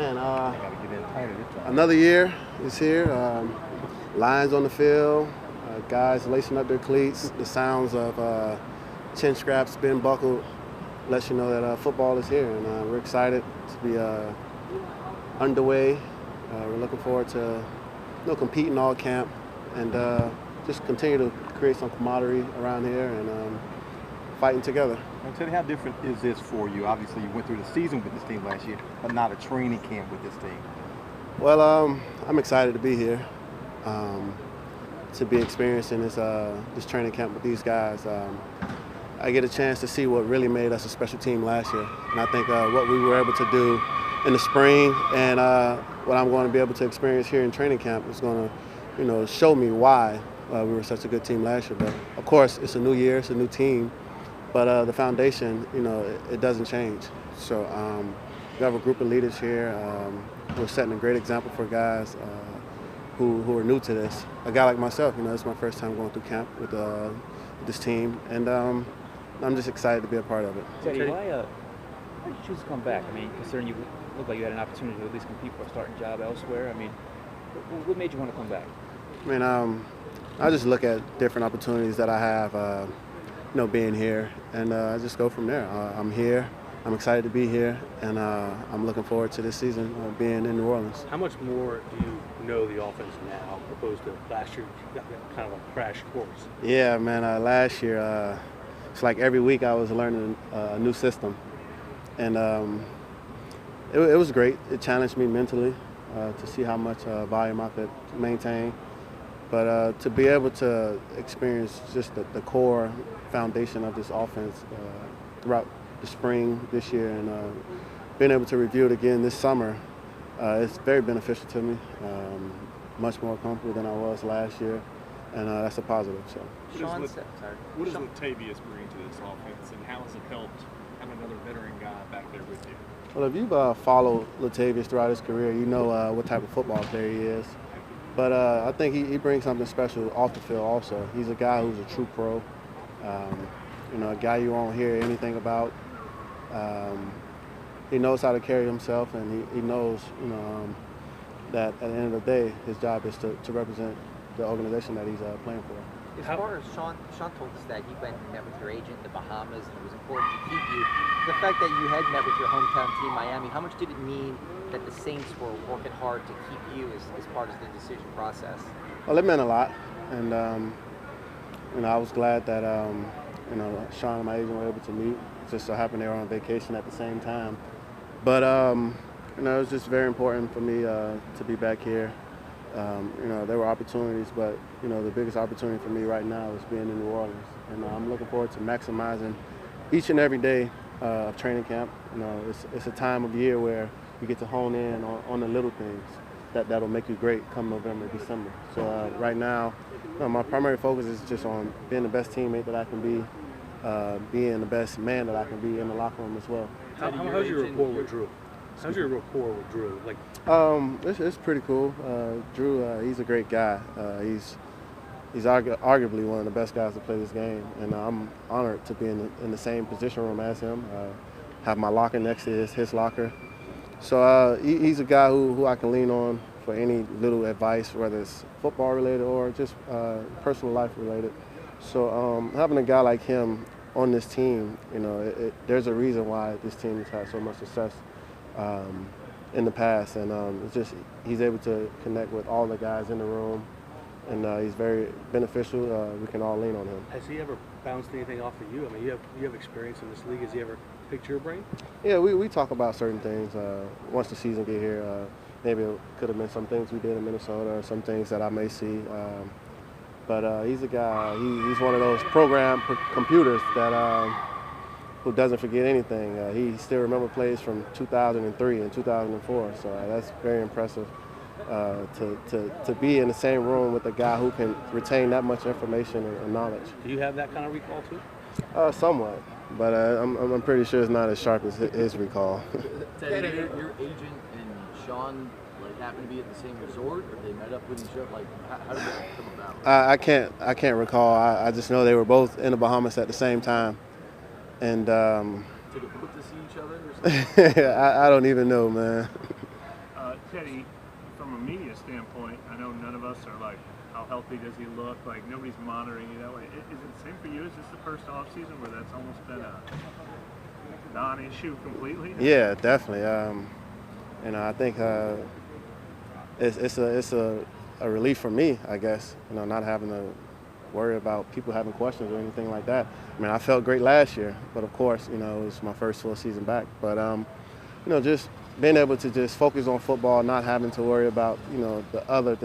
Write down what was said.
Man, another year is here. Lines on the field, guys lacing up their cleats. The sounds of chin straps being buckled lets you know that football is here, and we're excited to be underway. We're looking forward to competing all camp and just continue to create some camaraderie around here and fighting together. And Teddy, how different is this for you? Obviously, you went through the season with this team last year, but not a training camp with this team. Well, I'm excited to be here, to be experiencing this training camp with these guys. I get a chance to see what really made us a special team last year, and I think what we were able to do in the spring and what I'm going to be able to experience here in training camp is going to, show me why we were such a good team last year. But of course, it's a new year, it's a new team. But the foundation, it doesn't change. So we have a group of leaders here who are setting a great example for guys who are new to this. A guy like myself, it's my first time going through camp with this team, and I'm just excited to be a part of it. Teddy, why did you choose to come back? I mean, considering you looked like you had an opportunity to at least compete for a starting job elsewhere. I mean, what made you want to come back? I mean, I just look at different opportunities that I have. Being here, and I just go from there. I'm here. I'm excited to be here, and I'm looking forward to this season being in New Orleans. How much more do you know the offense now opposed to last year? You got kind of a crash course. Yeah, man. Last year, it's like every week I was learning a new system, and it was great. It challenged me mentally to see how much volume I could maintain. But to be able to experience just the core foundation of this offense throughout the spring this year and being able to review it again this summer, it's very beneficial to me. Much more comfortable than I was last year, and that's a positive. So. What does Latavius bring to this offense, and how has it helped having another veteran guy back there with you? Well, if you've followed Latavius throughout his career, you know what type of football player he is. But I think he brings something special off the field also. He's a guy who's a true pro, a guy you won't hear anything about. He knows how to carry himself, and he knows, that at the end of the day, his job is to represent the organization that he's playing for. As far as Sean told us that he went and met with your agent in the Bahamas and it was important to keep you, the fact that you had met with your hometown team, Miami, how much did it mean that the Saints were working hard to keep you as part of the decision process? Well, it meant a lot, and I was glad that Sean and my agent were able to meet. It just so happened they were on vacation at the same time, but it was just very important for me to be back here. There were opportunities, but the biggest opportunity for me right now is being in New Orleans, and I'm looking forward to maximizing each and every day of training camp. It's a time of year where you get to hone in on the little things that'll make you great come November, December. So right now, my primary focus is just on being the best teammate that I can be, being the best man that I can be in the locker room as well. How's your rapport with Drew? How's your rapport with Drew? It's pretty cool. Drew, he's a great guy. He's arguably one of the best guys to play this game, and I'm honored to be in the same position room as him. Have my locker next to his locker. So he's a guy who I can lean on for any little advice, whether it's football related or just personal life related. So having a guy like him on this team, there's a reason why this team has had so much success in the past, and it's just he's able to connect with all the guys in the room, and he's very beneficial. We can all lean on him. Has he ever bounced anything off of you? I mean, you have experience in this league. Has he ever picked your brain? Yeah, we talk about certain things. Once the season get here, maybe it could have been some things we did in Minnesota or some things that I may see. But he's a guy, he's one of those program computers that who doesn't forget anything. He still remembers plays from 2003 and 2004, so that's very impressive to be in the same room with a guy who can retain that much information and knowledge. Do you have that kind of recall too? Somewhat, but I'm pretty sure it's not as sharp as his recall. Teddy, your agent and Sean happen to be at the same resort, or they met up with each other? How did that come about? I can't recall. I just know they were both in the Bahamas at the same time, and Took a boat to see each other or something? I don't even know, man. Teddy, from a media standpoint, I know none of us are like, how healthy does he look? Like, nobody's monitoring you that way. Is it the same for you? Is this the first offseason where that's almost been a non-issue completely? Yeah, definitely. I think it's a relief for me, I guess. Not having to worry about people having questions or anything like that. I mean, I felt great last year, but of course, it was my first full season back. But just being able to just focus on football, not having to worry about the other